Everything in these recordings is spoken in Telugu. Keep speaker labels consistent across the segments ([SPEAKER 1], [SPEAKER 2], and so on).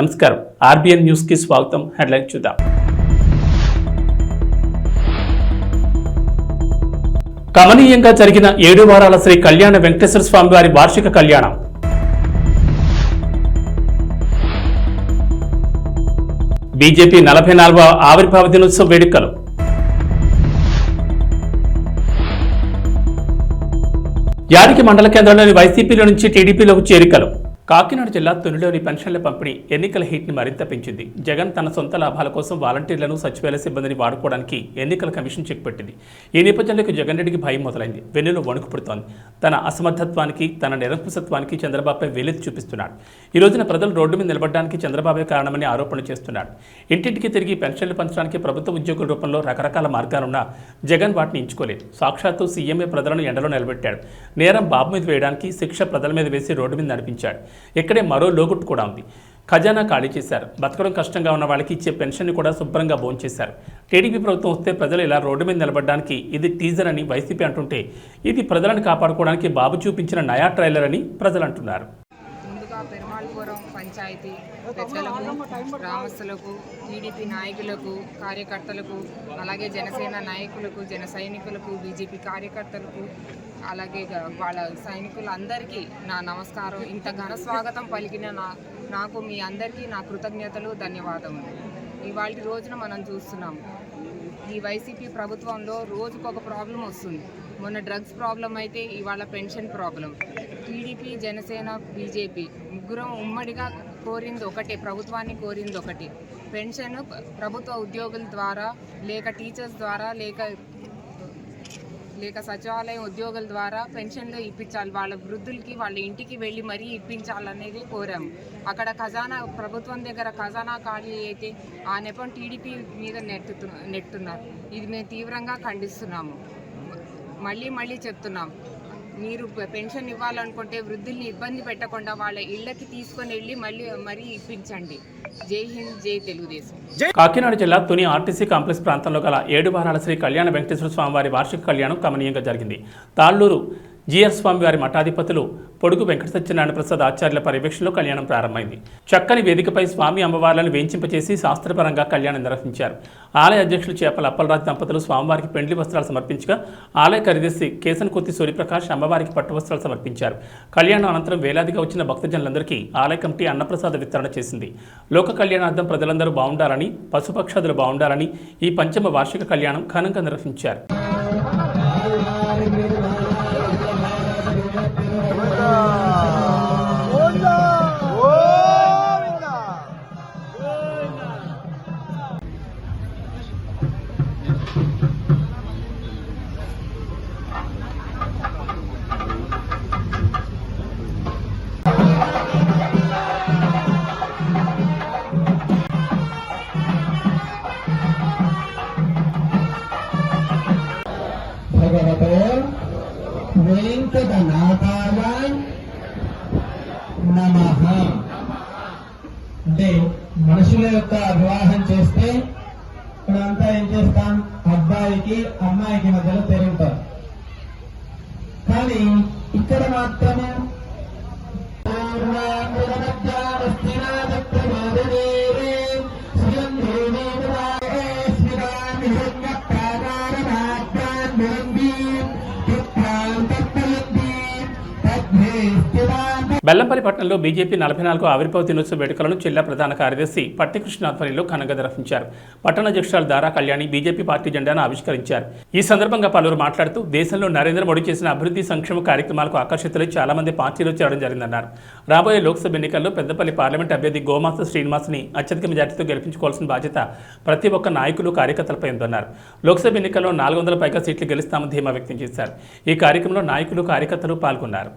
[SPEAKER 1] నమస్కారం, ఆర్బీఎన్ న్యూస్ కి స్వాగతం. హెడ్లైన్ చూద్దాం. కమనీయంగా జరిగిన 7 వారాల శ్రీ కళ్యాణ వెంకటేశ్వర స్వామి వారి వార్షిక కళ్యాణం. బీజేపీ 44వ ఆవిర్భావ దినోత్సవ వేడుకలు. యాడికి మండల కేంద్రంలోని వైసీపీలో నుంచి టీడీపీలోకి చేరికలు. కాకినాడ జిల్లా తునిలోని పెన్షన్ల పంపిణీ ఎన్నికల హీట్ని మరింత పెంచింది. జగన్ తన సొంత లాభాల కోసం వాలంటీర్లను, సచివాలయ సిబ్బందిని వాడుకోవడానికి ఎన్నికల కమిషన్ చెక్ పెట్టింది. ఈ నేపథ్యంలో జగన్ రెడ్డికి భయం మొదలైంది. వెన్నులో వణుకు పుడుతోంది. తన అసమర్థత్వానికి, తన నిరంకుశత్వానికి చంద్రబాబుపై వేలెత్తి చూపిస్తున్నాడు. ఈ రోజున ప్రజలు రోడ్డు మీద నిలబడడానికి చంద్రబాబే కారణమని ఆరోపణలు చేస్తున్నాడు. ఇంటింటికి తిరిగి పెన్షన్లు పంచడానికి ప్రభుత్వ ఉద్యోగుల రూపంలో రకరకాల మార్గాలున్నా జగన్ వాటిని ఎంచుకోలేదు. సాక్షాత్తు సీఎంఏ ప్రజలను ఎండలో నిలబెట్టాడు. నేరం బాబు మీద వేయడానికి, శిక్ష ప్రజల మీద వేసి రోడ్డు మీద నడిపించాడు. ఇక్కడే మరో లోగుట్టు కూడా ఉంది. ఖజానా ఖాళీ చేశారు. బతకడం కష్టంగా ఉన్న వాళ్ళకి ఇచ్చే పెన్షన్ని కూడా శుభ్రంగా భోంచేశారు. టీడీపీ ప్రభుత్వం వస్తే ప్రజలు ఇలా రోడ్డు మీద నిలబడడానికి ఇది టీజర్ అని వైసీపీ అంటుంటే, ఇది ప్రజలను కాపాడుకోవడానికి బాబు చూపించిన నయా ట్రైలర్ అని ప్రజలు అంటున్నారు.
[SPEAKER 2] ముందుగా పెరుమాళపురం పంచాయతీ పెద్దలకు, గ్రామస్తులకు, టీడీపీ నాయకులకు, కార్యకర్తలకు, అలాగే జనసేన నాయకులకు, జన సైనికులకు, బీజేపీ కార్యకర్తలకు, అలాగే వాళ్ళ సైనికులందరికీ నా నమస్కారం. ఇంత ఘన స్వాగతం పలికిన నాకు మీ అందరికీ నా కృతజ్ఞతలు, ధన్యవాదములు. ఇవాళ రోజున మనం చూస్తున్నాము, ఈ వైసీపీ ప్రభుత్వంలో రోజుకొక ప్రాబ్లం వస్తుంది. మొన్న డ్రగ్స్ ప్రాబ్లం అయితే ఇవాళ pension problem. TDP, Janasena, BJP ముగ్గురం ఉమ్మడిగా కోరింది ఒకటే, ప్రభుత్వాన్ని కోరింది ఒకటి. పెన్షన్ ప్రభుత్వ ఉద్యోగుల ద్వారా, లేక టీచర్స్ ద్వారా, లేక సచివాలయం ఉద్యోగుల ద్వారా పెన్షన్లు ఇప్పించాలి. వాళ్ళ వృద్ధులకి వాళ్ళ ఇంటికి వెళ్ళి మరీ ఇప్పించాలనేది కోరాము. అక్కడ ఖజానా, ప్రభుత్వం దగ్గర ఖజానా ఖాళీ అయితే ఆ నెపం టీడీపీ మీద నెట్టుతున్నారు. ఇది మేము తీవ్రంగా ఖండిస్తున్నాము. మళ్ళీ చెప్తున్నాం, మీరు పెన్షన్ ఇవ్వాలనుకుంటే వృద్ధుల్ని ఇబ్బంది పెట్టకుండా వాళ్ళ ఇళ్లకి తీసుకొని వెళ్ళి మరీ ఇప్పించండి. జై హింద్, జై తెలుగుదేశం.
[SPEAKER 1] కాకినాడ జిల్లా తుని ఆర్టీసీ కాంప్లెక్స్ ప్రాంతంలో గల 7 వారాల శ్రీ కళ్యాణ వెంకటేశ్వర స్వామి వారి వార్షిక కళ్యాణం కమనీయంగా జరిగింది. తాళ్లూరు జీఆర్ స్వామి వారి మఠాధిపతులు పొడుగు వెంకట సత్యనారాయణ ప్రసాద్ ఆచార్యుల పర్యవేక్షణలో కళ్యాణం ప్రారంభమైంది. చక్కని వేదికపై స్వామి అమ్మవార్లను వేంచింపచేసి శాస్త్రపరంగా కళ్యాణం నిర్వహించారు. ఆలయ అధ్యక్షులు చేపల అప్పలరాజు దంపతులు స్వామివారికి పెండ్లి వస్త్రాలు సమర్పించగా, ఆలయ కార్యదర్శి కేసనకుర్తి సూర్యప్రకాష్ అమ్మవారికి పట్టు వస్త్రాలు సమర్పించారు. కళ్యాణం అనంతరం వేలాదిగా వచ్చిన భక్తజనులందరికీ ఆలయ కమిటీ అన్నప్రసాద వితరణ చేసింది. లోక కళ్యాణార్థం ప్రజలందరూ బాగుండాలని, పశుపక్షాదులు బాగుండాలని ఈ పంచమ వార్షిక కళ్యాణం ఘనంగా నిర్వహించారు.
[SPEAKER 3] వెంకటనాథాయ నమః. అంటే మనుషుల యొక్క వివాహం చేస్తే ఇక్కడంతా ఏం చేస్తాం, అబ్బాయికి అమ్మాయికి మధ్యలో తిరుగుతారు. కానీ ఇక్కడ మాత్రమే
[SPEAKER 1] బెల్లంపల్లి పట్టణంలో బీజేపీ 44వ ఆవిర్భావ దినోత్సవ వేడుకలను జిల్లా ప్రధాన కార్యదర్శి పట్టికృష్ణ ఆధ్వర్యంలో ఘనంగా నిర్వహించారు. పట్టణ అధ్యక్షురాలు దారా కళ్యాణి బీజేపీ పార్టీ జెండాను ఆవిష్కరించారు. ఈ సందర్భంగా పలువురు మాట్లాడుతూ, దేశంలో నరేంద్ర మోడీ చేసిన అభివృద్ధి సంక్షేమ కార్యక్రమాలకు ఆకర్షితులై చాలా మంది పార్టీలో చేరడం జరిగిందన్నారు. రాబోయే లోక్సభ ఎన్నికల్లో పెద్దపల్లి పార్లమెంట్ అభ్యర్థి గోమాత శ్రీనివాస్ని అత్యధిక మెజార్టీతో గెలిపించుకోవాల్సిన బాధ్యత ప్రతి ఒక్క నాయకులు, కార్యకర్తలపై ఉందన్నారు. లోక్సభ ఎన్నికల్లో 400 పైగా సీట్లు గెలుస్తామని ధీమా వ్యక్తం చేశారు. ఈ కార్యక్రమంలో నాయకులు, కార్యకర్తలు పాల్గొన్నారు.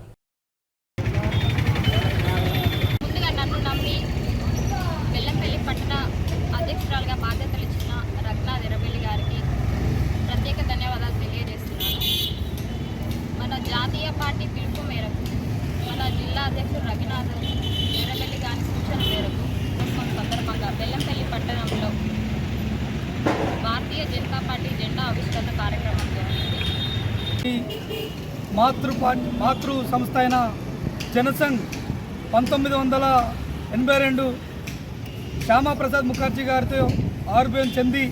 [SPEAKER 4] జాతీయ పార్టీ పిలుపు మేరకు, మన జిల్లా అధ్యక్షుడు రఘునాథ్ ఎర్రబెల్లి గారి సూచన మేరకు సందర్భంగా బెల్లంపల్లి పట్టణంలో భారతీయ జనతా పార్టీ జెండా ఆవిష్కరణ కార్యక్రమం జరిగింది.
[SPEAKER 5] మాతృ సంస్థ అయిన జనసంఘ్ 1982 శ్యామాప్రసాద్ ముఖర్జీ గారితో ఆవిర్భావం చెంది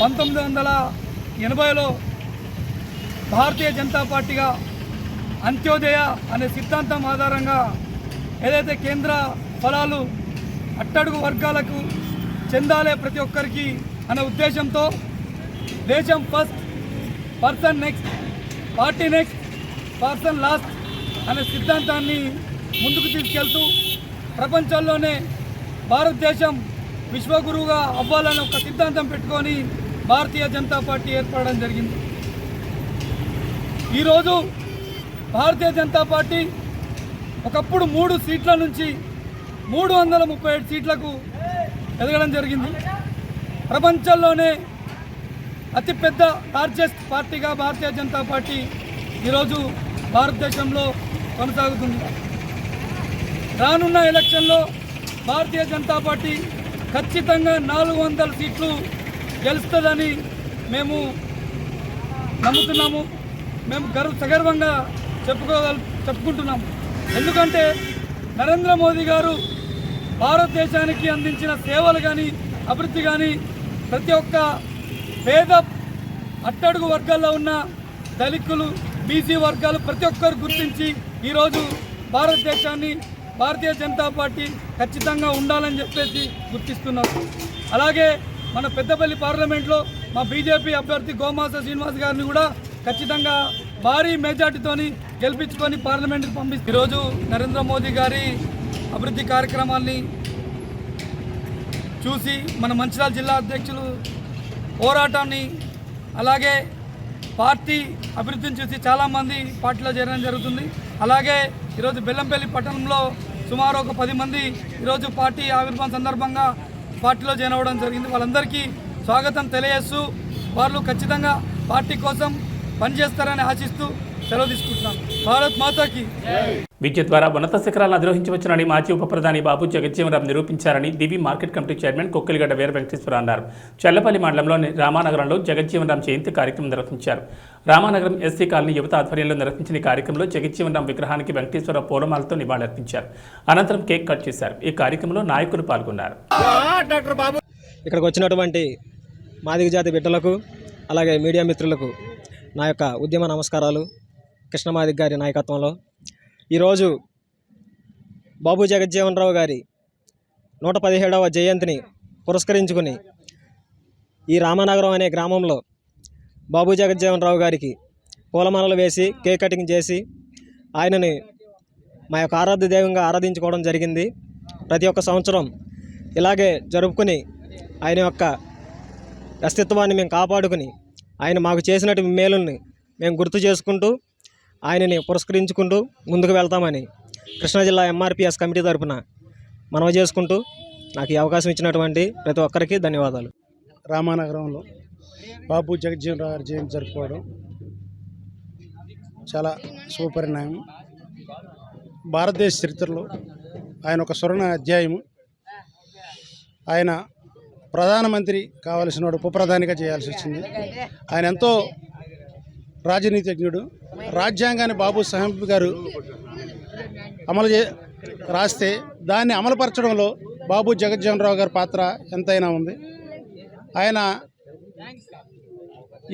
[SPEAKER 5] 1980లో భారతీయ జనతా పార్టీగా అంత్యోదయ అనే సిద్ధాంతం ఆధారంగా ఏదైతే కేంద్ర ఫలాలు అట్టడుగు వర్గాలకు చెందాలే ప్రతి ఒక్కరికి అనే ఉద్దేశంతో దేశం first, person next, party next, person last అనే సిద్ధాంతాన్ని ముందుకు తీసుకెళ్తూ ప్రపంచంలోనే భారతదేశం విశ్వగురువుగా అవ్వాలని ఒక సిద్ధాంతం పెట్టుకొని భారతీయ జనతా పార్టీ ఏర్పడడం జరిగింది. ఈరోజు భారతీయ జనతా పార్టీ ఒకప్పుడు 3 సీట్ల నుంచి 337 సీట్లకు ఎదగడం జరిగింది. ప్రపంచంలోనే అతిపెద్ద లార్జెస్ట్ పార్టీగా భారతీయ జనతా పార్టీ ఈరోజు భారతదేశంలో కొనసాగుతుంది. రానున్న ఎలక్షన్లో భారతీయ జనతా పార్టీ ఖచ్చితంగా 400 సీట్లు గెలుస్తుందని మేము నమ్ముతున్నాము. మేము సగర్వంగా చెప్పుకుంటున్నాము. ఎందుకంటే నరేంద్ర మోదీ గారు భారతదేశానికి అందించిన సేవలు కానీ, అభివృద్ధి కానీ ప్రతి ఒక్క పేద అట్టడుగు వర్గాల్లో ఉన్న దళితులు, బీసీ వర్గాలు ప్రతి ఒక్కరు గుర్తించి ఈరోజు భారతదేశాన్ని భారతీయ జనతా పార్టీ ఖచ్చితంగా ఉండాలని చెప్పేసి గుర్తిస్తున్నారు. అలాగే మన పెద్దపల్లి పార్లమెంట్లో మా బీజేపీ అభ్యర్థి గోమాస శ్రీనివాస్ గారిని కూడా ఖచ్చితంగా భారీ మెజార్టీతోని గెలిపించుకొని పార్లమెంట్కి పంపిస్తారు. ఈరోజు నరేంద్ర మోదీ గారి అభివృద్ధి కార్యక్రమాల్ని చూసి మన మంచిర్యాల జిల్లా అధ్యక్షులు పోరాటాన్ని, అలాగే పార్టీ అభివృద్ధిని చూసి చాలామంది పార్టీలో చేరడం జరుగుతుంది. అలాగే ఈరోజు బెల్లంపల్లి పట్టణంలో సుమారు ఒక 10 మంది ఈరోజు పార్టీ ఆవిర్భావం సందర్భంగా పార్టీలో జాయిన్ అవ్వడం జరిగింది. వాళ్ళందరికీ స్వాగతం తెలియజేస్తూ వాళ్ళు ఖచ్చితంగా పార్టీ కోసం పనిచేస్తారని ఆశిస్తూ సెలవు తీసుకుంటున్నాను. భారత్ మాతాకి.
[SPEAKER 1] విద్య ద్వారా ఉన్నత శిఖరాలను అధిరోహించవచ్చునని మాజీ ఉప ప్రధాని బాబు జగజ్జీవన్ రామ్ నిరూపించారని దివి మార్కెట్ కమిటీ చైర్మన్ కొక్కిలిగడ్డ వీర వెంకటేశ్వర అన్నారు. చల్లపల్లి మండలంలోని రామానగరంలో జగజ్జీవన్ రామ్ జయంతి కార్యక్రమం నిర్వహించారు. రామానగరం ఎస్సీ కాలనీ యువత ఆధ్వర్యంలో నిర్వహించిన ఈ కార్యక్రమంలో జగజ్జీవన్ రామ్ విగ్రహానికి వెంకటేశ్వర పూలమాలతో నివాళులర్పించారు. అనంతరం కేక్ కట్ చేశారు. ఈ కార్యక్రమంలో నాయకులు పాల్గొన్నారు.
[SPEAKER 6] ఇక్కడికి వచ్చినటువంటి మాదిగ జాతి బిడ్డలకు, అలాగే మీడియా మిత్రులకు నా యొక్క ఉద్యమ నమస్కారాలు. కృష్ణమాదిగ గారి నాయకత్వంలో ఈరోజు బాబు జగజ్జీవన్ రావు గారి 117వ జయంతిని పురస్కరించుకుని ఈ రామానగరం అనే గ్రామంలో బాబు జగజ్జీవన్ రావు గారికి పూలమాలలు వేసి కేక్ కటింగ్ చేసి ఆయనని మా యొక్క ఆరాధ్య దైవంగా ఆరాధించుకోవడం జరిగింది. ప్రతి ఒక్క సంవత్సరం ఇలాగే జరుపుకుని ఆయన యొక్క అస్తిత్వాన్ని మేము కాపాడుకుని ఆయన మాకు చేసినట్టు మేలుల్ని మేము గుర్తు చేసుకుంటూ ఆయనని పురస్కరించుకుంటూ ముందుకు వెళ్తామని కృష్ణా జిల్లా ఎంఆర్పిఎస్ కమిటీ తరఫున మనవి చేసుకుంటూ నాకు ఈ అవకాశం ఇచ్చినటువంటి ప్రతి ఒక్కరికి ధన్యవాదాలు.
[SPEAKER 7] రామానగరంలో బాబు జగజ్జీవన్ రావు గారి జయంతి జరుపుకోవడం చాలా శుభపరిణామం. భారతదేశ చరిత్రలో ఆయన ఒక స్వర్ణ అధ్యాయము. ఆయన ప్రధానమంత్రి కావలసిన వాడు ఉప ప్రధానిగా చేయాల్సి వచ్చింది. ఆయన ఎంతో రాజనీతిజ్ఞుడు. రాజ్యాంగాన్ని బాబు సాహెబ్ గారు రాస్తే దాన్ని అమలుపరచడంలో బాబు జగజ్జీవన్ రావు గారి పాత్ర ఎంతైనా ఉంది. ఆయన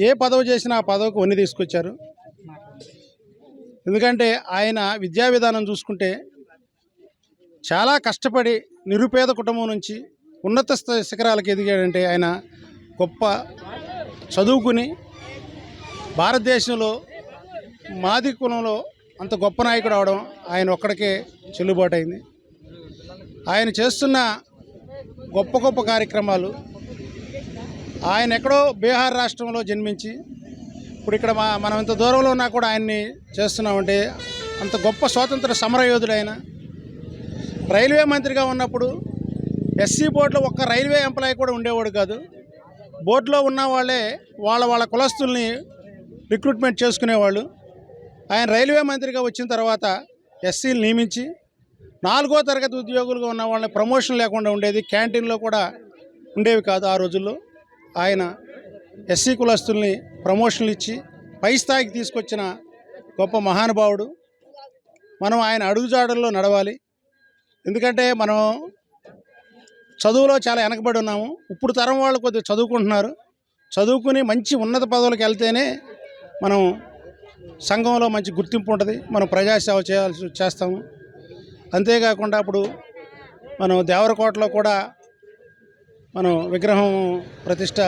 [SPEAKER 7] ఏ పదవి చేసినా ఆ పదవికి వన్ని తీసుకొచ్చారు. ఎందుకంటే ఆయన విద్యా విధానం చూసుకుంటే చాలా కష్టపడి నిరుపేద కుటుంబం నుంచి ఉన్నత శిఖరాలకు ఎదిగాడంటే ఆయన గొప్ప చదువుకుని భారతదేశంలో మాది కులంలో అంత గొప్ప నాయకుడు అవడం ఆయన ఒక్కడికే చెల్లుబాటు అయింది. ఆయన చేస్తున్న గొప్ప గొప్ప కార్యక్రమాలు, ఆయన ఎక్కడో బీహార్ రాష్ట్రంలో జన్మించి ఇప్పుడు ఇక్కడ మనం ఇంత దూరంలో ఉన్నా కూడా ఆయన్ని చేస్తున్నామంటే అంత గొప్ప స్వాతంత్ర సమరయోధుడు ఆయన. రైల్వే మంత్రిగా ఉన్నప్పుడు ఎస్సీ బోర్డులో ఒక్క రైల్వే ఎంప్లాయీ కూడా ఉండేవాడు కాదు. బోర్డులో ఉన్న వాళ్ళే వాళ్ళ కులస్తుల్ని రిక్రూట్మెంట్ చేసుకునేవాళ్ళు. ఆయన రైల్వే మంత్రిగా వచ్చిన తర్వాత ఎస్సీలు నియమించి 4వ తరగతి ఉద్యోగులుగా ఉన్న వాళ్ళని ప్రమోషన్ లేకుండా ఉండేది. క్యాంటీన్లో కూడా ఉండేవి కాదు ఆ రోజుల్లో. ఆయన ఎస్సీ కులస్తుల్ని ప్రమోషన్లు ఇచ్చి పై స్థాయికి తీసుకొచ్చిన గొప్ప మహానుభావుడు. మనం ఆయన అడుగుజాడల్లో నడవాలి. ఎందుకంటే మనం చదువులో చాలా వెనకబడి ఉన్నాము. ఇప్పుడు తరం వాళ్ళు కొద్దిగా చదువుకుంటున్నారు. చదువుకుని మంచి ఉన్నత పదవులకు వెళ్తేనే మనం సంఘంలో మంచి గుర్తింపు ఉంటుంది, మనం ప్రజాసేవ చేస్తాము. అంతేకాకుండా ఇప్పుడు మనం దేవరకోటలో కూడా మనం విగ్రహం ప్రతిష్ట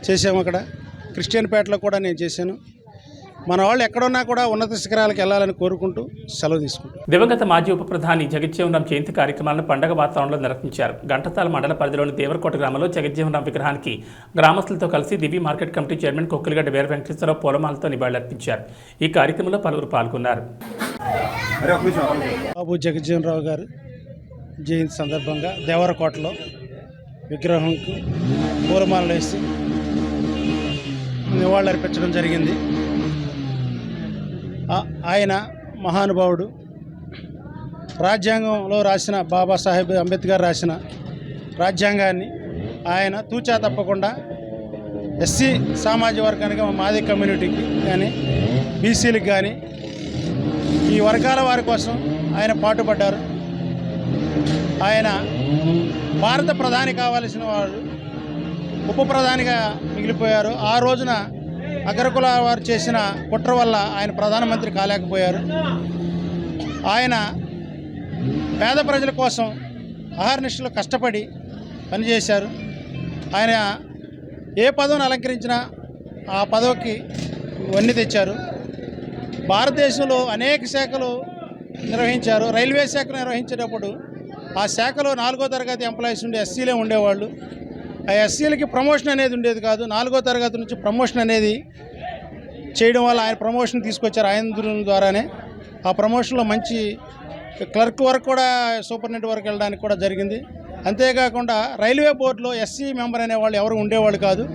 [SPEAKER 7] చేసాము. అక్కడ క్రిస్టియన్పేటలో కూడా నేను చేశాను. మన వాళ్ళు ఎక్కడున్నా కూడా ఉన్నత శిఖరాలకు వెళ్ళాలని కోరుకుంటూ సెలవు తీసుకుంటాం.
[SPEAKER 1] దివంగత మాజీ ఉప ప్రధాని జగజ్జీవన్ జయంతి కార్యక్రమాలను పండగ వాతావరణంలో నిర్వహించారు. ఘంటసాల మండల పరిధిలోని దేవరకోట గ్రామంలో జగజ్జీవన్ విగ్రహానికి గ్రామస్తులతో కలిసి దివి మార్కెట్ కమిటీ చైర్మన్ కొక్కిలిగడ్డ వీర వెంకటేశ్వరరావు పూలమాలతో నివాళులర్పించారు. ఈ కార్యక్రమంలో పలువురు పాల్గొన్నారు.
[SPEAKER 7] బాబు జగజ్జీవన్ రావు గారు జయంతి సందర్భంగా దేవరకోటలో విగ్రహంకు పూలమాలలు వేసి నివాళులు అర్పించడం జరిగింది. ఆయన మహానుభావుడు. రాజ్యాంగంలో రాసిన బాబాసాహెబ్ అంబేద్కర్ రాసిన రాజ్యాంగాన్ని ఆయన తూచా తప్పకుండా ఎస్సీ సామాజిక వర్గానికి, మాది కమ్యూనిటీకి కానీ బీసీలకు కానీ ఈ వర్గాల వారి కోసం ఆయన పాటుపడ్డారు. ఆయన భారత ప్రధాని కావాల్సిన వాళ్ళు ఉప ప్రధానిగా మిగిలిపోయారు. ఆ రోజున అగ్రకుల వారు చేసిన కుట్ర వల్ల ఆయన ప్రధానమంత్రి కాలేకపోయారు. ఆయన పేద ప్రజల కోసం అహర్నిశలు కష్టపడి పనిచేశారు. ఆయన ఏ పదవిని అలంకరించినా ఆ పదవికి వన్నీ తెచ్చారు. భారతదేశంలో అనేక శాఖలు నిర్వహించారు. రైల్వే శాఖ నిర్వహించేటప్పుడు ఆ శాఖలో 4వ తరగతి ఎంప్లాయీస్ ఉండే ఎస్సీలే ఉండేవాళ్ళు. ఆ ఎస్సీలకి ప్రమోషన్ అనేది ఉండేది కాదు. 4వ తరగతి నుంచి ప్రమోషన్ అనేది చేయడం వల్ల ఆయన ప్రమోషన్ తీసుకొచ్చారు. ఆయన ద్వారానే ఆ ప్రమోషన్లో మంచి క్లర్క్ వరకు కూడా సూపరింటెండెంట్ వరకు వెళ్ళడానికి కూడా జరిగింది. అంతేకాకుండా రైల్వే బోర్డులో ఎస్సీ మెంబర్ అనేవాళ్ళు ఎవరు ఉండేవాళ్ళు కాదు.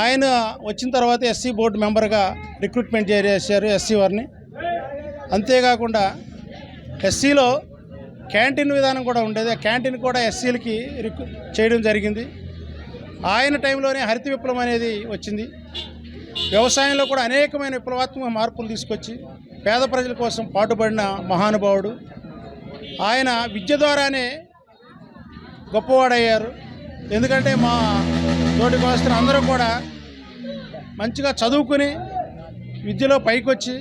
[SPEAKER 7] ఆయన వచ్చిన తర్వాత ఎస్సీ బోర్డు మెంబర్గా రిక్రూట్మెంట్ చేశారు ఎస్సీ వారిని. అంతేకాకుండా ఎస్సీలో క్యాంటీన్ విధానం కూడా ఉండేది. ఆ క్యాంటీన్ కూడా ఎస్సీలకి చేయడం జరిగింది. ఆయన టైంలోనే హరిత విప్లవం అనేది వచ్చింది. వ్యవసాయంలో కూడా అనేకమైన విప్లవాత్మక మార్పులు తీసుకొచ్చి పేద ప్రజల కోసం పాటుపడిన మహానుభావుడు. ఆయన విద్య ద్వారానే గొప్పవాడయ్యారు. ఎందుకంటే మా తోటి కోస్తున్న అందరూ కూడా మంచిగా చదువుకుని విద్యలో పైకొచ్చి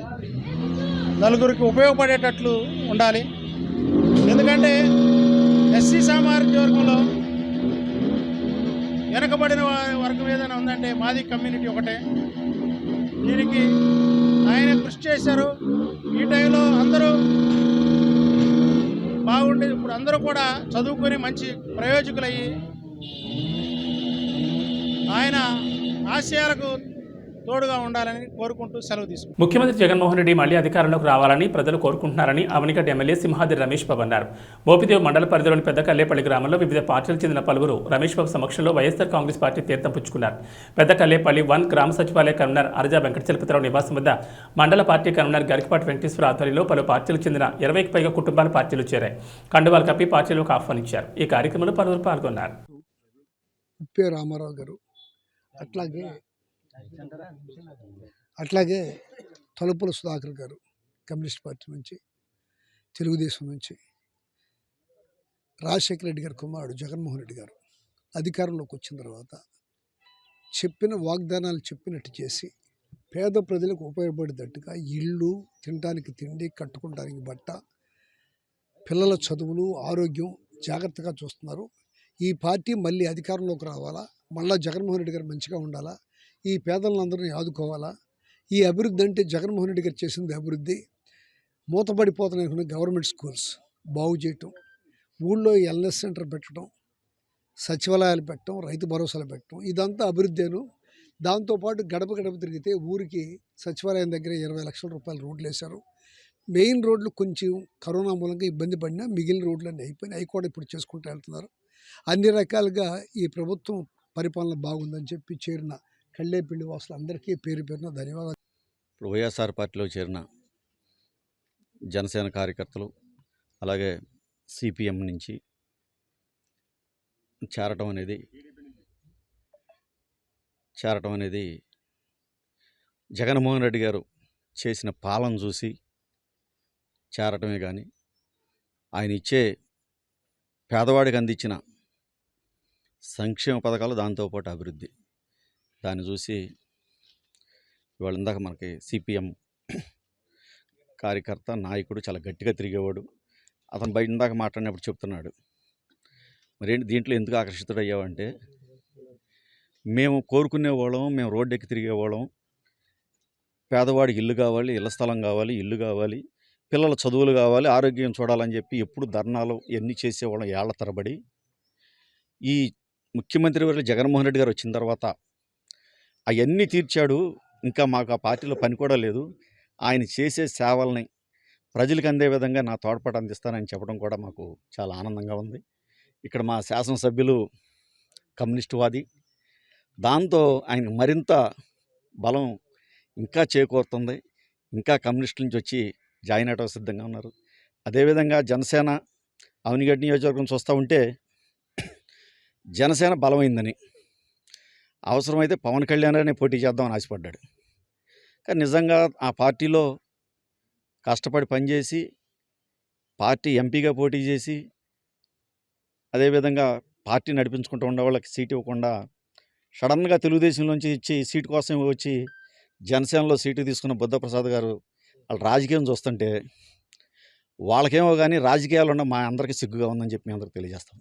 [SPEAKER 7] నలుగురికి ఉపయోగపడేటట్లు ఉండాలి. ఎందుకంటే ఎస్సీ సామాజిక వర్గంలో వెనకబడిన వర్గం ఏదైనా ఉందంటే మాది కమ్యూనిటీ ఒకటే. దీనికి ఆయన కృషి చేశారు. ఈ టైంలో అందరూ బాగుండేది. ఇప్పుడు అందరూ కూడా చదువుకొని మంచి ప్రయోజకులయ్యి ఆయన ఆశయాలకు తోడుగా ఉండాలని కోరుకుంటూ సెలవు తీసుకుంటారు.
[SPEAKER 1] ముఖ్యమంత్రి జగన్మోహన్ రెడ్డి మళ్లీ అధికారంలోకి రావాలని ప్రజలు కోరుకుంటున్నారని అవనిగడ్డ ఎమ్మెల్యే సింహాద్రి రమేష్ బాబు అన్నారు. మోపిదేవి మండల పరిధిలోని పెద్ద కల్లేపల్లి గ్రామంలో వివిధ పార్టీలకు చెందిన పలువురు రమేష్ బాబు సమక్షంలో వైఎస్ఆర్ కాంగ్రెస్ పార్టీ తీర్థం పుచ్చుకున్నారు. పెద్ద కల్లేపల్లి 1 గ్రామ సచివాలయ కన్వీనర్ అరజా వెంకటచలపతిరావు నివాసం వద్ద మండల పార్టీ కన్వీనర్ గరికపాటి వెంకటేశ్వర ఆధ్వర్యంలో పలు పార్టీలకు చెందిన 20కి పైగా కుటుంబాల పార్టీలు చేరాయి. కండువాలు కప్పి పార్టీలకు ఆహ్వానించారు. ఈ కార్యక్రమంలో పలువురు పాల్గొన్నారు.
[SPEAKER 8] రామారావు గారు అట్లాగే తలుపుల సుధాకర్ గారు కమ్యూనిస్ట్ పార్టీ నుంచి, తెలుగుదేశం నుంచి, రాజశేఖర రెడ్డి గారి కుమారుడు జగన్మోహన్ రెడ్డి గారు అధికారంలోకి వచ్చిన తర్వాత చెప్పిన వాగ్దానాలు చెప్పినట్టు చేసి పేద ప్రజలకు ఉపయోగపడేటట్టుగా ఇళ్ళు, తినడానికి తిండి, కట్టుకోవడానికి బట్ట, పిల్లల చదువులు, ఆరోగ్యం జాగ్రత్తగా చూస్తున్నారు. ఈ పార్టీ మళ్ళీ అధికారంలోకి రావాలా, మళ్ళీ జగన్మోహన్ రెడ్డి గారు మంచిగా ఉండాలా, ఈ పేదలందరినీ ఆదుకోవాలా. ఈ అభివృద్ధి అంటే జగన్మోహన్ రెడ్డి గారు చేసింది అభివృద్ధి. మూతపడిపోతున్న గవర్నమెంట్ స్కూల్స్ బాగు చేయటం, ఊళ్ళో ఎల్ఎస్ సెంటర్ పెట్టడం, సచివాలయాలు పెట్టడం, రైతు భరోసాలు పెట్టడం, ఇదంతా అభివృద్ధేను. దాంతోపాటు గడప గడప తిరిగితే ఊరికి సచివాలయం దగ్గర 20 లక్షల రూపాయలు రోడ్లు వేశారు. మెయిన్ రోడ్లు కొంచెం కరోనా మూలంగా ఇబ్బంది పడినా మిగిలిన రోడ్లన్నీ అయిపోయినాయి. అవి కూడా ఇప్పుడు చేసుకుంటూ వెళ్తున్నారు. అన్ని రకాలుగా ఈ ప్రభుత్వం పరిపాలన బాగుందని చెప్పి చేరిన కళ్ళేపల్లి వాసులు అందరికీ పేరు పేరున ధన్యవాదాలు.
[SPEAKER 9] ఇప్పుడు వైఎస్ఆర్ పార్టీలో చేరిన జనసేన కార్యకర్తలు, అలాగే సిపిఎం నుంచి చేరటం అనేది జగన్మోహన్ రెడ్డి గారు చేసిన పాలన చూసి చేరటమే కానీ ఆయన ఇచ్చే పేదవాడికి అందించిన సంక్షేమ పథకాలు, దాంతోపాటు అభివృద్ధి. దాన్ని చూసి ఇవాళ ఇందాక మనకి సిపిఎం కార్యకర్త, నాయకుడు చాలా గట్టిగా తిరిగేవాడు. అతను బయట ఇందాక మాట్లాడినప్పుడు చెప్తున్నాడు, మరేంటి దీంట్లో ఎందుకు ఆకర్షితుడయ్యావంటే, మేము కోరుకునేవాళ్ళం, మేము రోడ్డు ఎక్కి తిరిగేవాళ్ళం, పేదవాడికి ఇల్లు కావాలి, ఇళ్ల స్థలం కావాలి, ఇల్లు కావాలి, పిల్లల చదువులు కావాలి, ఆరోగ్యం చూడాలని చెప్పి ఎప్పుడు ధర్నాలు ఇవన్నీ చేసేవాళ్ళం ఏళ్ల తరబడి. ఈ ముఖ్యమంత్రి వర్యులు జగన్మోహన్ రెడ్డి గారు వచ్చిన తర్వాత అవన్నీ తీర్చాడు. ఇంకా మాకు ఆ పార్టీలో పని కూడా లేదు. ఆయన చేసే సేవల్ని ప్రజలకు అందే విధంగా నా తోడ్పాటు అందిస్తానని చెప్పడం కూడా మాకు చాలా ఆనందంగా ఉంది. ఇక్కడ మా శాసనసభ్యులు కమ్యూనిస్టువాది, దాంతో ఆయన మరింత బలం ఇంకా చేకూరుతుంది. ఇంకా కమ్యూనిస్టుల నుంచి వచ్చి జాయిన్ అవడం సిద్ధంగా ఉన్నారు. అదేవిధంగా జనసేన అవనిగడ్డ నియోజకవర్గం చూస్తూ ఉంటే జనసేన బలమైందని, అవసరమైతే పవన్ కళ్యాణ్ గారిని పోటీ చేద్దామని ఆశపడ్డాడు. కానీ నిజంగా ఆ పార్టీలో కష్టపడి పనిచేసి పార్టీ ఎంపీగా పోటీ చేసి అదేవిధంగా పార్టీ నడిపించుకుంటూ ఉండే వాళ్ళకి సీట్ ఇవ్వకుండా సడన్గా తెలుగుదేశంలోంచి ఇచ్చి సీటు కోసం వచ్చి జనసేనలో సీటు తీసుకున్న బుద్ధప్రసాద్ గారు వాళ్ళ రాజకీయం చూస్తుంటే వాళ్ళకేమో కానీ రాజకీయాలు ఉన్న మా అందరికీ సిగ్గుగా ఉందని చెప్పి మేము అందరికీ తెలియజేస్తాం.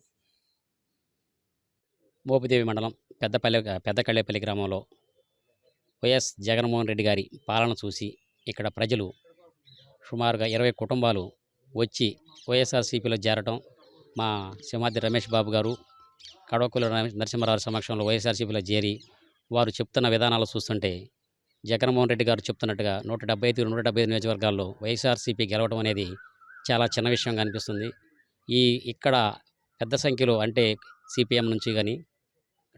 [SPEAKER 10] మోపిదేవి మండలం పెద్దకళ్ళేపల్లి గ్రామంలో వైఎస్ జగన్మోహన్ రెడ్డి గారి పాలన చూసి ఇక్కడ ప్రజలు సుమారుగా 20 కుటుంబాలు వచ్చి వైఎస్ఆర్సీపీలో చేరటం, మా సింహాద్రి రమేష్ బాబు గారు కడవకుల నరసింహారావు సమక్షంలో వైఎస్ఆర్సీపీలో చేరి వారు చెప్తున్న విధానాలు చూస్తుంటే జగన్మోహన్ రెడ్డి గారు చెప్తున్నట్టుగా 175 నియోజకవర్గాల్లో వైఎస్ఆర్సీపీ గెలవడం అనేది చాలా చిన్న విషయంగా అనిపిస్తుంది. ఇక్కడ పెద్ద సంఖ్యలో అంటే సిపిఎం నుంచి కానీ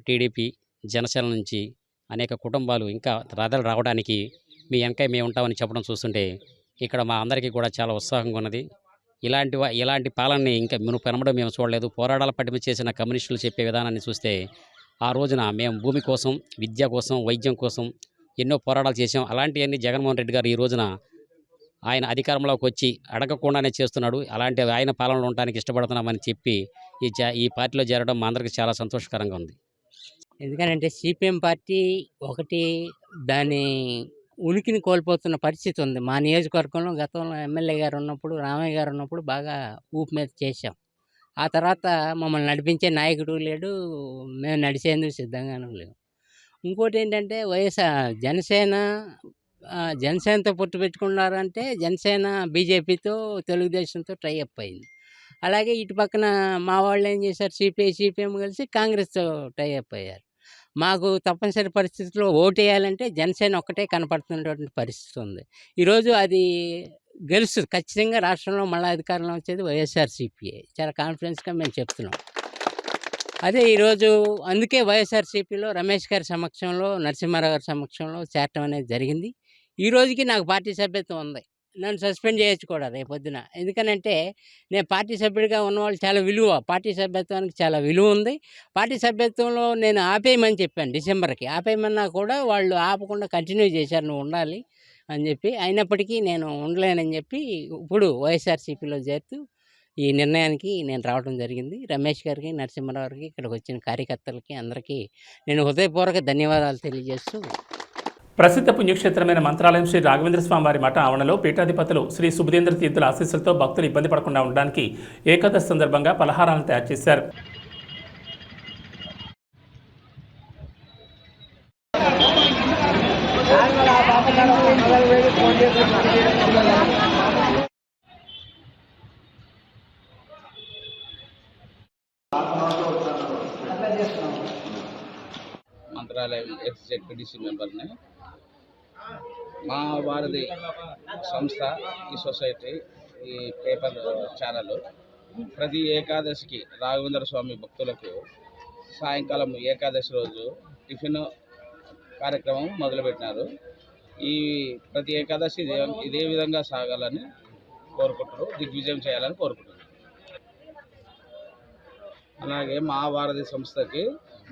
[SPEAKER 10] టీడీపీ, జనసేన నుంచి అనేక కుటుంబాలు ఇంకా రాదలు రావడానికి మీ వెనక మేము ఉంటామని చెప్పడం చూస్తుంటే ఇక్కడ మా అందరికీ కూడా చాలా ఉత్సాహంగా ఉన్నది. ఇలాంటి పాలనని ఇంకా పెనమడం మేము చూడలేదు. పోరాటాల పట్టిమ చేసిన కమ్యూనిస్టులు చెప్పే విధానాన్ని చూస్తే ఆ రోజున మేము భూమి కోసం, విద్య కోసం, వైద్యం కోసం ఎన్నో పోరాటాలు చేసాం. అలాంటివన్నీ జగన్మోహన్ రెడ్డి గారు ఈ రోజున ఆయన అధికారంలోకి వచ్చి అడగకుండానే చేస్తున్నాడు. అలాంటి ఆయన పాలనలో ఉండడానికి ఇష్టపడుతున్నామని చెప్పి ఈ పార్టీలో చేరడం మా అందరికీ చాలా సంతోషకరంగా ఉంది.
[SPEAKER 11] ఎందుకంటే సిపిఎం పార్టీ ఒకటి దాని ఉనికిని కోల్పోతున్న పరిస్థితి ఉంది. మా నియోజకవర్గంలో గతంలో ఎమ్మెల్యే గారు ఉన్నప్పుడు, రామయ్య గారు ఉన్నప్పుడు బాగా ఊపు మీద చేశాం. ఆ తర్వాత మమ్మల్ని నడిపించే నాయకుడు లేడు, మేము నడిచేందుకు సిద్ధంగానూ లేవు. ఇంకోటి ఏంటంటే జనసేనతో పొత్తు పెట్టుకున్నారంటే జనసేన బీజేపీతో, తెలుగుదేశంతో టైఅప్ అయింది. అలాగే ఇటు పక్కన మా వాళ్ళు ఏం చేశారు, సిపిఎం కలిసి కాంగ్రెస్తో టైఅప్ అయ్యారు. మాకు తప్పనిసరి పరిస్థితుల్లో ఓటేయాలంటే జనసేన ఒక్కటే కనపడుతున్నటువంటి పరిస్థితి ఉంది. ఈరోజు అది గెలుస్తుంది ఖచ్చితంగా. రాష్ట్రంలో మళ్ళీ అధికారంలో వచ్చేది వైఎస్ఆర్సీపీఏ. చాలా కాన్ఫిడెన్స్గా మేము చెప్తున్నాం. అదే ఈరోజు అందుకే వైఎస్ఆర్సీపీలో రమేష్ గారి సమక్షంలో, నరసింహారావు గారి సమక్షంలో చేరటం అనేది జరిగింది. ఈ రోజుకి నాకు పార్టీ సభ్యత్వం ఉంది. నన్ను సస్పెండ్ చేయొచ్చు కూడా రేపొద్దున. ఎందుకనంటే నేను పార్టీ సభ్యుడిగా ఉన్నవాళ్ళు చాలా విలువ, పార్టీ సభ్యత్వానికి చాలా విలువ ఉంది. పార్టీ సభ్యత్వంలో నేను ఆపేయమని చెప్పాను, డిసెంబర్కి ఆపేయమన్నా కూడా వాళ్ళు ఆపకుండా కంటిన్యూ చేశారు, నువ్వు ఉండాలి అని చెప్పి. అయినప్పటికీ నేను ఉండలేనని చెప్పి ఇప్పుడు వైఎస్ఆర్సీపీలో చేరుతూ ఈ నిర్ణయానికి నేను రావడం జరిగింది. రమేష్ గారికి, నరసింహారావు గారికి, ఇక్కడికి వచ్చిన కార్యకర్తలకి అందరికీ నేను హృదయపూర్వక ధన్యవాదాలు తెలియజేస్తూ,
[SPEAKER 1] ప్రసిద్ధ పుణ్యక్షేత్రమైన మంత్రాలయం శ్రీ రాఘవేంద్ర స్వామివారి మఠ ఆవరణలో పీఠాధిపతులు శ్రీ సుబుధేంద్ర తీర్థుల ఆశీస్సులతో భక్తులు ఇబ్బంది పడకుండా ఉండడానికి ఏకాదశి సందర్భంగా పలహారాలను తయారు చేశారు.
[SPEAKER 12] మంత్రాలయం ఎక్స్-జెడ్పీటీసీ మెంబర్ని. మా వారిది సంస్థ, ఈ సొసైటీ, ఈ పేపర్ ఛానల్ ప్రతి ఏకాదశికి రాఘవేంద్ర స్వామి భక్తులకు సాయంకాలం ఏకాదశి రోజు టిఫిన్ కార్యక్రమం మొదలుపెట్టినారు. ఈ ప్రతి ఏకాదశి ఇదే విధంగా సాగాలని కోరుకుంటారు, దిగ్విజయం చేయాలని కోరుకుంటున్నారు. అలాగే మా వారధి సంస్థకి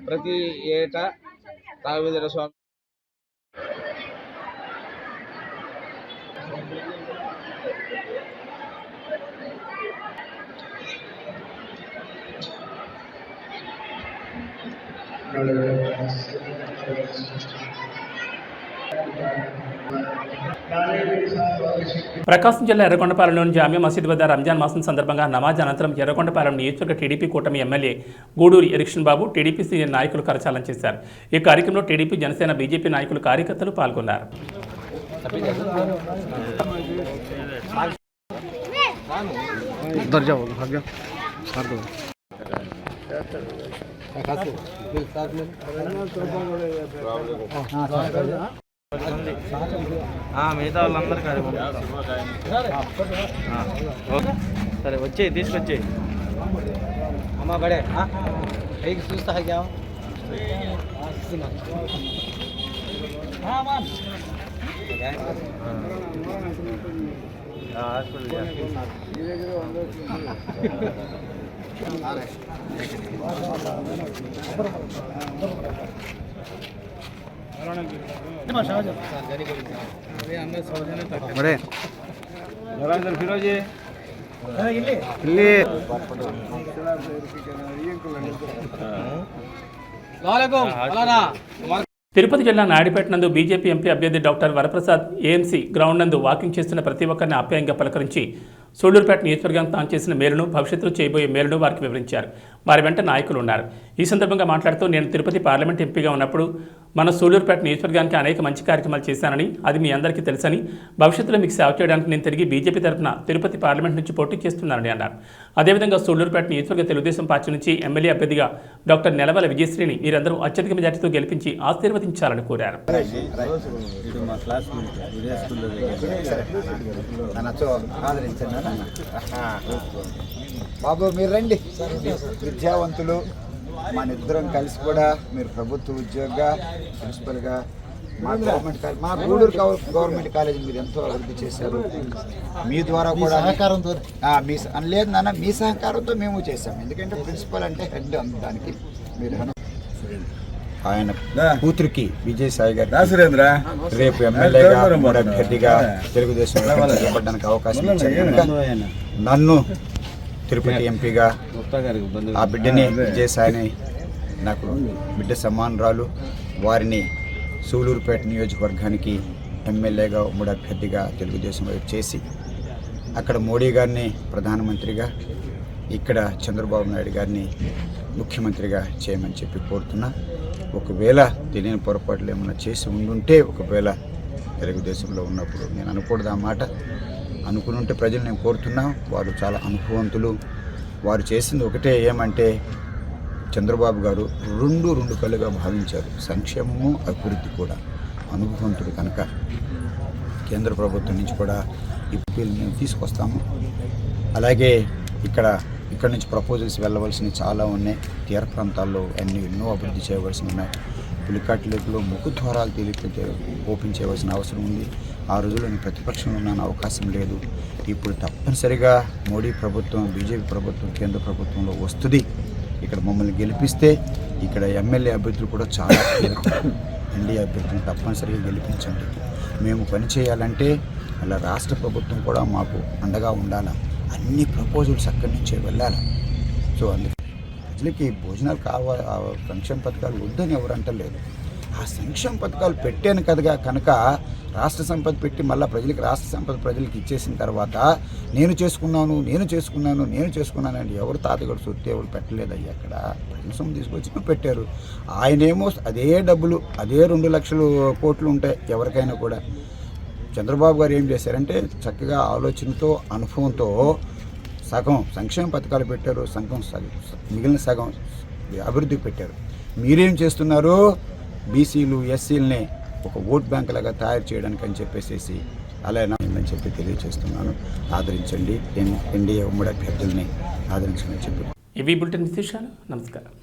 [SPEAKER 12] ప్రతి ఏటా రాఘవేంద్ర స్వామి
[SPEAKER 1] ప్రకాశం జిల్లా ఎర్రగొండపాలెంలోని జామియా మసీద్ వద్ద రంజాన్ మాసం సందర్భంగా నమాజ్ అనంతరం ఎర్రగొండపాలెం నియోజకవర్గ టీడీపీ కూటమి ఎమ్మెల్యే గూడూరి ఎరిక్షన్ బాబు టీడీపీ సీనియర్ నాయకులు కరచాలనం చేశారు. ఈ కార్యక్రమంలో టీడీపీ, జనసేన, బీజేపీ నాయకులు, కార్యకర్తలు పాల్గొన్నారు.
[SPEAKER 12] మిగతా వాళ్ళందరూ సరే వచ్చే తీసుకొచ్చే అమ్మా బడే పైకి చూస్తా ఫిరోజీ
[SPEAKER 1] తిరుపతి జిల్లా నాయుడుపేట నందు బీజేపీ ఎంపీ అభ్యర్థి డాక్టర్ వరప్రసాద్ ఏఎంసీ గ్రౌండ్ నందు వాకింగ్ చేస్తున్న ప్రతి ఒక్కరిని ఆప్యాయంగా పలకరించి సూళ్లూరుపేట నియోజకవర్గానికి తాను చేసిన మేలును, భవిష్యత్తులో చేయబోయే మేలును వారికి వివరించారు. వారి వెంట నాయకులు ఉన్నారు. ఈ సందర్భంగా మాట్లాడుతూ, నేను తిరుపతి పార్లమెంట్ ఎంపీగా ఉన్నప్పుడు మన సూళ్లూరుపేట నియోజకవర్గానికి అనేక మంచి కార్యక్రమాలు చేశానని, అది మీ అందరికీ తెలుసని, భవిష్యత్తులో మీకు సేవ చేయడానికి నేను తిరిగి బీజేపీ తరఫున తిరుపతి పార్లమెంట్ నుంచి పోటీ చేస్తున్నానని అన్నారు. అదేవిధంగా సూళ్లూరుపేట నియోజకవర్గ తెలుగుదేశం పార్టీ నుంచి ఎమ్మెల్యే అభ్యర్థిగా డాక్టర్ నెలవల విజయశ్రీని మీరందరూ అత్యధిక మెజార్టీతో గెలిపించి ఆశీర్వదించాలని కోరారు.
[SPEAKER 13] బాబు మీరు రండి, విద్యావంతులు మన ఇద్దరం కలిసి కూడా మీరు ప్రభుత్వ ఉద్యోగిగా, ప్రిన్సిపల్గా మా గవర్నమెంట్ కాలేజ్, మా గూడూరు గవర్నమెంట్ కాలేజీ మీరు ఎంతో అభివృద్ధి చేశారు. మీ ద్వారా కూడా సహకారంతో లేదు నాన్న, మీ సహకారంతో మేము చేశాము. ఎందుకంటే ప్రిన్సిపల్ అంటే హెడ్ దానికి మీరు ఆయన కూతురికి విజయసాయి గారు రేపు ఎమ్మెల్యేగా అభ్యర్థిగా తెలుగుదేశం చేపట్టడానికి అవకాశం ఇచ్చారు. నన్ను తిరుపతి ఎంపీగా ఆ బిడ్డని విజయసాయిని నాకు బిడ్డ సమానురాలు, వారిని సూళ్లూరుపేట నియోజకవర్గానికి ఎమ్మెల్యేగా ఉమ్మడి అభ్యర్థిగా తెలుగుదేశం వైపు చేసి అక్కడ మోడీ గారిని ప్రధానమంత్రిగా, ఇక్కడ చంద్రబాబు నాయుడు గారిని ముఖ్యమంత్రిగా చేయమని చెప్పి కోరుతున్నా. ఒకవేళ తెలియని పొరపాట్లు ఏమైనా చేసి ఉండుంటే, ఒకవేళ తెలుగుదేశంలో ఉన్నప్పుడు నేను అనకూడదు ఆ మాట, అనుకుని ఉంటే ప్రజలు నేను కోరుతున్నా. వారు చాలా అనుభవంతులు. వారు చేసింది ఒకటే, ఏమంటే చంద్రబాబు గారు రెండు కళ్ళుగా భావించారు, సంక్షేమము అభివృద్ధి కూడా. అనుభవంతుడు కనుక కేంద్ర ప్రభుత్వం నుంచి కూడా ఇప్పుడు మేము తీసుకొస్తాము. అలాగే ఇక్కడ నుంచి ప్రపోజల్స్ వెళ్ళవలసినవి చాలా ఉన్నాయి. తీర ప్రాంతాల్లో ఎన్నో అభివృద్ధి చేయవలసి ఉన్నాయి. పులికాటి లేకులో ముఖద్వారాలు ఓపెన్ చేయవలసిన అవసరం ఉంది. ఆ రోజుల్లో నేను ప్రతిపక్షంలో ఉన్న అవకాశం లేదు. ఇప్పుడు తప్పనిసరిగా మోడీ ప్రభుత్వం, బీజేపీ ప్రభుత్వం, కేంద్ర ప్రభుత్వంలో వస్తుంది. ఇక్కడ మమ్మల్ని గెలిపిస్తే ఇక్కడ ఎమ్మెల్యే అభ్యర్థులు కూడా చాలా ఎన్డీఏ అభ్యర్థులను తప్పనిసరిగా గెలిపించండి. మేము పని చేయాలంటే అలా రాష్ట్ర ప్రభుత్వం కూడా మాకు అండగా ఉండాలి. అన్ని ప్రపోజల్స్ అక్కడి నుంచే వెళ్ళాలి. సో అందుకే ప్రజలకి భోజనాలు కావాలి, సంక్షేమ పథకాలు వద్దని ఎవరు అంటలేదు. ఆ సంక్షేమ పథకాలు పెట్టాను కదా కనుక రాష్ట్ర సంపద పెట్టి మళ్ళీ ప్రజలకి రాష్ట్ర సంపద ప్రజలకు ఇచ్చేసిన తర్వాత నేను చేసుకున్నాను అంటే ఎవరు తాతగారు సొత్తు ఎవరు పెట్టలేదయ్యా. అక్కడ ప్రజల సొమ్ము తీసుకొచ్చి పెట్టారు. ఆయనేమో అదే డబ్బులు, అదే 2 లక్షల కోట్లు ఉంటాయి ఎవరికైనా కూడా. చంద్రబాబు గారు ఏం చేశారంటే చక్కగా ఆలోచనతో, అనుభవంతో సగం సంక్షేమ పథకాలు పెట్టారు, మిగిలిన సగం అభివృద్ధికి పెట్టారు. మీరేం చేస్తున్నారు? బీసీలు, ఎస్సీలని ఒక ఓట్ బ్యాంక్ లాగా తయారు చేయడానికి అని చెప్పేసి అలా అని చెప్పి తెలియజేస్తున్నాను. ఆదరించండి, ఎన్డీఏ ఉమ్మడి అభ్యర్థుల్ని ఆదరించమని చెప్పి.
[SPEAKER 1] ఇవి బులెటిన్ విశేషాలు. నమస్కారం.